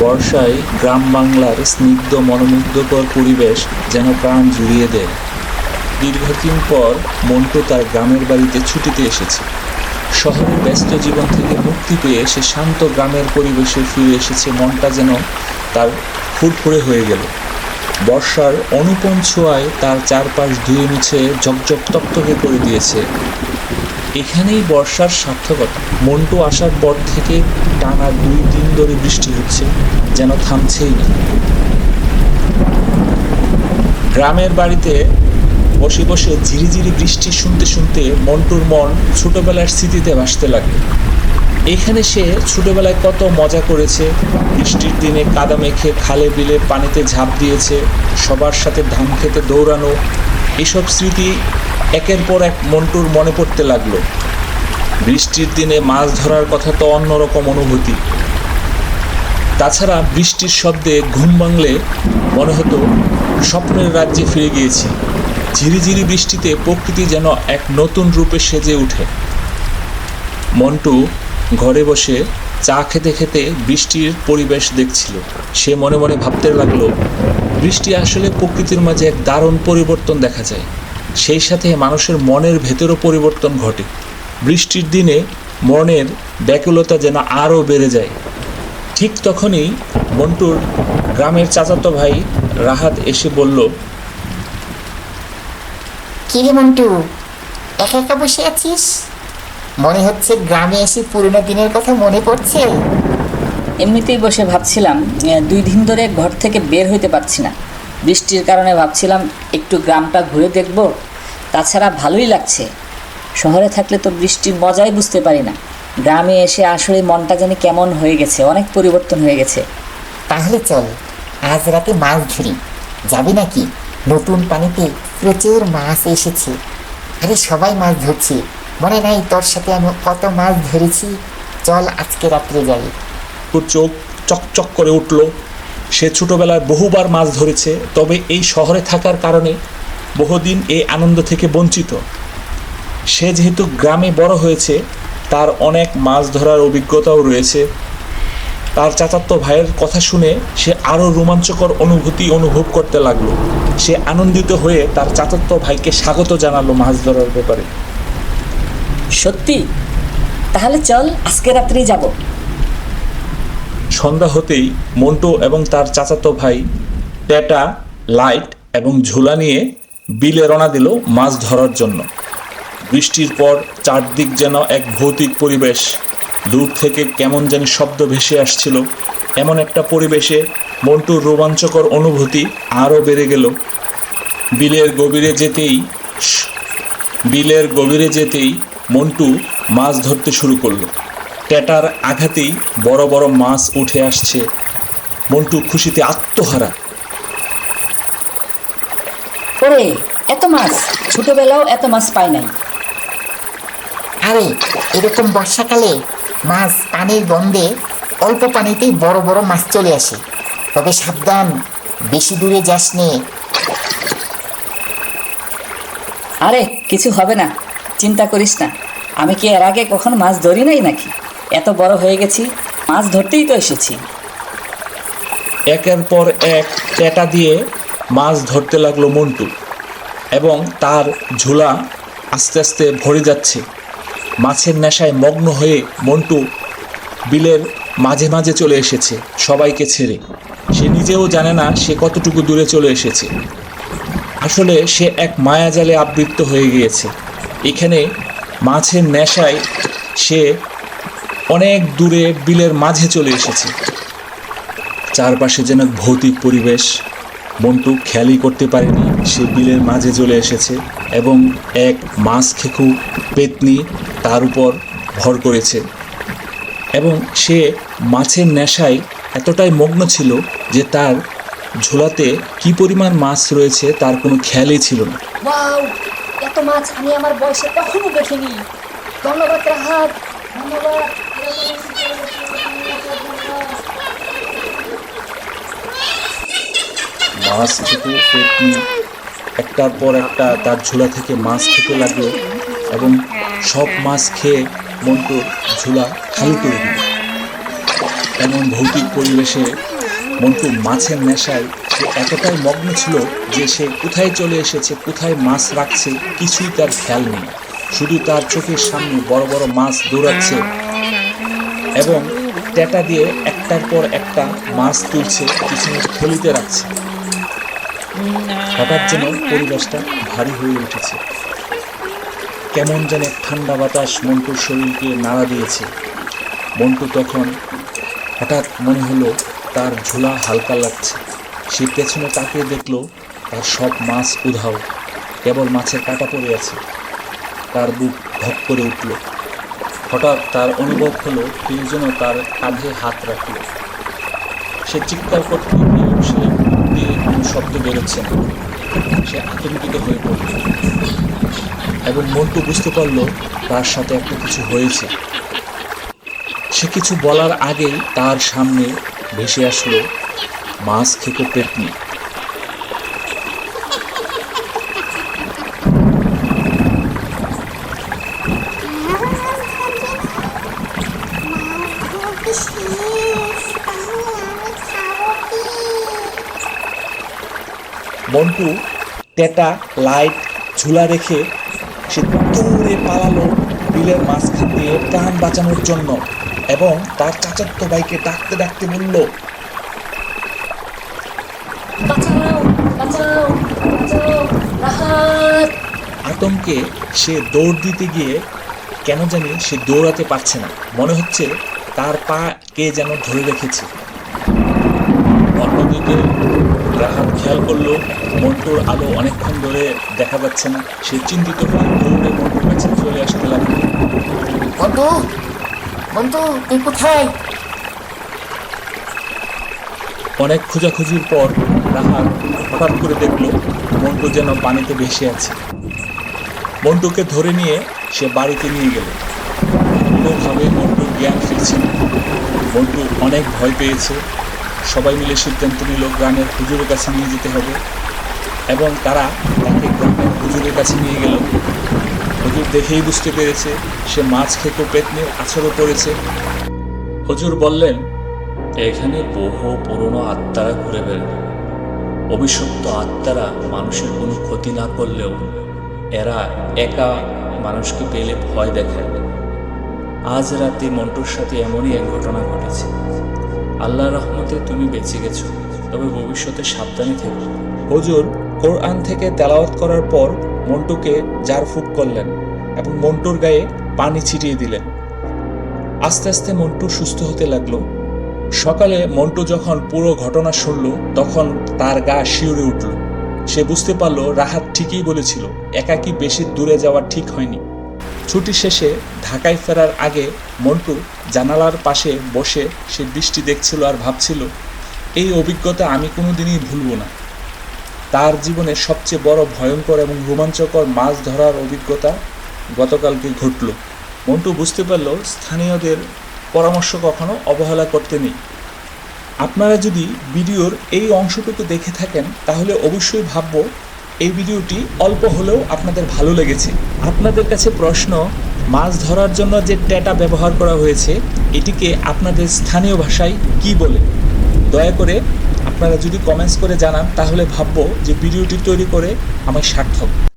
বর্ষায় গ্রাম বাংলার স্নিগ্ধ মনোমুগ্ধকর পরিবেশ যেন প্রাণ জুড়িয়ে দেয়। দীর্ঘদিন পর মন্টু তার গ্রামের বাড়িতে ছুটিতে এসেছে। শহরের ব্যস্ত জীবন থেকে মুক্তি পেয়ে সে শান্ত গ্রামের পরিবেশে ফিরে এসেছে। মনটা যেন তার ফুরফুরে হয়ে গেল। বর্ষার অনুপম ছোঁয়ায় তার চারপাশ ধুয়ে মুছে ঝকঝক তকতকে করে দিয়েছে। এখানেই বর্ষার সার্থকতা। মন্টু আসার পর থেকে টানা 2 দিন ধরে বৃষ্টি হচ্ছে, যেন থামছেই না। গ্রামের বাড়িতে বসে বসে ঝিরিঝিরি বৃষ্টি শুনতে শুনতে মন্টুর মন ছোটবেলার স্মৃতিতে ভাসতে লাগে। এখানে সে ছোটবেলায় কত মজা করেছে। বৃষ্টির দিনে কাদা মেখে খালে বিলে পানিতে ঝাঁপ দিয়েছে, সবার সাথে ধান খেতে দৌড়ানো। এসব স্মৃতি একের পর এক মন্টুর মনে পড়তে লাগলো। বৃষ্টির দিনে মাছ ধরার কথা তো অন্যরকম অনুভূতি। তাছাড়া বৃষ্টির শব্দে ঘুম ভাঙলে মনে হতো স্বপ্নের রাজ্যে ফিরে গিয়েছি। ঝিরিঝিরি বৃষ্টিতে প্রকৃতি যেন এক নতুন রূপে সেজে ওঠে। মন্টু ঘরে বসে চা খেতে খেতে বৃষ্টির পরিবেশ দেখছিল। সে মনে মনে ভাবতে লাগলো, বৃষ্টি আসলে প্রকৃতির মাঝে এক দারুণ পরিবর্তন দেখা যায়। সেই সাথে মানুষের মনের ভেতরও পরিবর্তন ঘটে। বৃষ্টির দিনে মনের ব্যাকুলতা যেন আরও বেড়ে যায়। ঠিক তখনই মন্টুর গ্রামের চাচাতো ভাই রাহাত এসে বলল, কি রে মন্টু, একা একা বসে আছিস? মনে হচ্ছে গ্রামে এসে পুরোনো দিনের কথা মনে পড়ছে। এমনিতেই বসে ভাবছিলাম, 2 দিন ধরে ঘর থেকে বের হইতে পারছি না। বৃষ্টির কারণে ভাবছিলাম একটু গ্রামটা ঘুরে দেখব। তাছাড়া ভালোই লাগছে। শহরে থাকলে তো বৃষ্টির মজাই বুঝতে পারি না। গ্রামে এসে আসলে মনটা জানি কেমন হয়ে গেছে, অনেক পরিবর্তন হয়ে গেছে। তাহলে চল আজ রাতে মাছ ধরি, যাবি নাকি? নতুন পানিতে প্রচুর মাছ এসেছে। আরে সবাই মাছ ধরছি, মনে নাই তোর সাথে আমি কত মাছ ধরেছি? চল আজকে রাত্রে যাই। ওর চোখ চকচক করে উঠল। সে ছোটবেলায় বহুবার মাছ ধরেছে, তবে এই শহরে থাকার কারণে বহুদিন এই আনন্দ থেকে বঞ্চিত। সে যেহেতু গ্রামে বড় হয়েছে, তার অনেক মাছ ধরার অভিজ্ঞতাও রয়েছে। তার চাচাতো ভাইয়ের কথা শুনে সে আরও রোমাঞ্চকর অনুভূতি অনুভব করতে লাগলো। সে আনন্দিত হয়ে তার চাচাতো ভাইকে স্বাগত জানালো মাছ ধরার ব্যাপারে। সত্যি? তাহলে চল আজকে রাত্রেই যাব। সন্ধ্যা হতেই মন্টু এবং তার চাচাতো ভাই টেটা, লাইট এবং ঝোলা নিয়ে বিলে রওনা দিল মাছ ধরার জন্য। বৃষ্টির পর চারদিক যেন এক ভৌতিক পরিবেশ। দূর থেকে কেমন জানি শব্দ ভেসে আসছিল। এমন একটা পরিবেশে মন্টুর রোমাঞ্চকর অনুভূতি আরও বেড়ে গেল। বিলের গভীরে যেতেই মন্টু মাছ ধরতে শুরু করলো। টেটার আঘাতেই বড় বড় মাছ উঠে আসছে। মন্টু খুশিতে আত্মহারা। ওরে, এত মাছ! ছোটবেলাও এত মাছ পাই নাই। আরে এরকম বর্ষাকালে মাছ পানির গন্ধে অল্প পানিতেই বড় বড় মাছ চলে আসে। তবে সাবধান, বেশি দূরে যাস নে। আরে কিছু হবে না, চিন্তা করিস না। আমি কি এর আগে কখনো মাছ ধরি নাই নাকি? এত বড় হয়ে গেছি, মাছ ধরতেই তো এসেছি। একের পর এক টেটা দিয়ে মাছ ধরতে লাগলো মন্টু, এবং তার ঝোলা আস্তে আস্তে ভরে যাচ্ছে। মাছের নেশায় মগ্ন হয়ে মন্টু বিলের মাঝে মাঝে চলে এসেছে, সবাইকে ছেড়ে। সে নিজেও জানে না সে কতটুকু দূরে চলে এসেছে। আসলে সে এক মায়াজালে আবৃত হয়ে গিয়েছে। এখানে মাছের নেশায় সে অনেক দূরে বিলের মাঝে চলে এসেছে। চারপাশে যেন ভৌতিক পরিবেশ। মন্টু খেয়ালই করতে পারেনি সে বিলের মাঝে চলে এসেছে এবং এক মাছ খেকু পেতনি তার উপর ভর করেছে। এবং সে মাছের নেশায় এতটাই মগ্ন ছিল যে তার ঝোলাতে কি পরিমাণ মাছ রয়েছে তার কোনো খেয়ালই ছিল না। ওয়াও, এত মাছ আমি আমার বয়সে কখনো দেখিনি। ধন্যবাদ রাহাত, ধন্যবাদ। মাছ খেতে পেতনি একটার পর একটা তার ঝোলা থেকে মাছ খেতে লাগলো এবং সব মাছ খেয়ে মন্টুর ঝোলা খালি করে দিল। এমন ভৌতিক পরিবেশে মন্টু মাছের নেশায় সে এতটাই মগ্ন ছিল যে সে কোথায় চলে এসেছে, কোথায় মাছ রাখছে কিছুই তার খেয়াল নেই। শুধু তার চোখের সামনে বড় বড় মাছ দৌড়াচ্ছে এবং টেটা দিয়ে একটার পর একটা মাছ তুলছে, পিছনে থলিতে রাখছে। হঠাৎ যেন পরিবেশটা ভারী হয়ে উঠেছে। কেমন যেন এক ঠান্ডা বাতাস মন্টুর শরীরকে নাড়া দিয়েছে। মন্টু তখন হঠাৎ মনে হলো তার ঝোলা হালকা লাগছে। সে পেছনে তাকিয়ে দেখলো তার সব মাছ উধাও, কেবল মাছের কাঁটা পড়ে আছে। তার বুক ধক করে উঠল। হঠাৎ তার অনুভব হলো কেউ যেন তার কাঁধে হাত রাখল। সে চিৎকার করতে গিয়েও সে দিয়ে কোনো শব্দ বেরোচ্ছে না। সে আতঙ্কিত হয়ে পড়ল এবং মন্টু বুঝতে পারল তার সাথে একটা কিছু হয়েছে। সে কিছু বলার আগেই তার সামনে ভেসে আসলো মাছ খেকো পেতনি। মন্টু টেটা, লাইট, ঝুলা রেখে সে দৌড়ে পালালো বিলের মাঝখান দিয়ে প্রাণ বাঁচানোর জন্য এবং তার চাচাতো ভাইকে ডাকতে ডাকতে বলল, আতঙ্কে সে দৌড় দিতে গিয়ে কেন জানি সে দৌড়াতে পারছে না। মনে হচ্ছে তার পা কে যেন ধরে রেখেছে। অন্যদিকে রাহাত খেয়াল করলো মন্টুর আলো অনেকক্ষণ ধরে দেখা যাচ্ছে না। সে চিন্তিত হয়ে দৌড়ে মন্টুর কাছে চলে আসতে লাগলো। মন্টু, মন্টু তুই কোথায়? অনেক খোঁজাখুঁজির পর রাহাত হঠাৎ করে দেখলো মন্টু যেন পানিতে ভেসে আছে। মন্টুকে ধরে নিয়ে সে বাড়িতে নিয়ে গেল। কোনোভাবে মন্টুর জ্ঞান ফিরছে না। মন্টু অনেক ভয় পেয়েছে। সবাই মিলে সিদ্ধান্ত নিল গ্রামের হুজুরের কাছে নিয়ে যেতে হবে এবং তারা তাকে গ্রামের হুজুরের কাছে নিয়ে গেল। হুজুর দেখেই বুঝতে পেরেছে সে মাছ খেকো পেতনির আছড়ে পড়েছে। হুজুর বললেন, এখানে বহু পুরনো আত্মারা ঘুরে বেড়ায়। অভিশপ্ত আত্মারা মানুষের কোনো ক্ষতি না করলেও এরা একা মানুষকে পেলে ভয় দেখায়। আজ রাতে মন্টুর সাথে এমনই এক ঘটনা ঘটেছে। আল্লাহর রহমতে তুমি বেঁচে গেছো, তবে ভবিষ্যতে সাবধানে থেকো। হুজুর কোরআন থেকে তেলাওয়াত করার পর মন্টুকে ঝাড়ফুঁক করলেন এবং মন্টুর গায়ে পানি ছিটিয়ে দিলেন। আস্তে আস্তে মন্টু সুস্থ হতে লাগলো। সকালে মন্টু যখন পুরো ঘটনা শুনল তখন তার গা শিউরে উঠল। সে বুঝতে পারল রাহাত ঠিকই বলেছিল, একাকী বেশি দূরে যাওয়া ঠিক হয়নি। ছুটি শেষে ঢাকায় ফেরার আগে মন্টু জানালার পাশে বসে সে বৃষ্টি দেখছিল আর ভাবছিল, এই অভিজ্ঞতা আমি কোনোদিনই ভুলব না। তার জীবনের সবচেয়ে বড় ভয়ঙ্কর এবং রোমাঞ্চকর মাছ ধরার অভিজ্ঞতা গতকালকে ঘটল। মন্টু বুঝতে পারল স্থানীয়দের পরামর্শ কখনো অবহেলা করতে নেই। আপনারা যদি ভিডিওর এই অংশটুকু দেখে থাকেন তাহলে অবশ্যই ভাববো এই ভিডিওটি অল্প হলেও আপনাদের ভালো লেগেছে। আপনাদের কাছে প্রশ্ন, মাছ ধরার জন্য যে টেটা ব্যবহার করা হয়েছে এটিকে আপনাদের স্থানীয় ভাষায় কি বলে? দয়া করে আপনারা যদি কমেন্টস করে জানান তাহলে ভাববো যে ভিডিওটি তৈরি করে আমার সার্থক।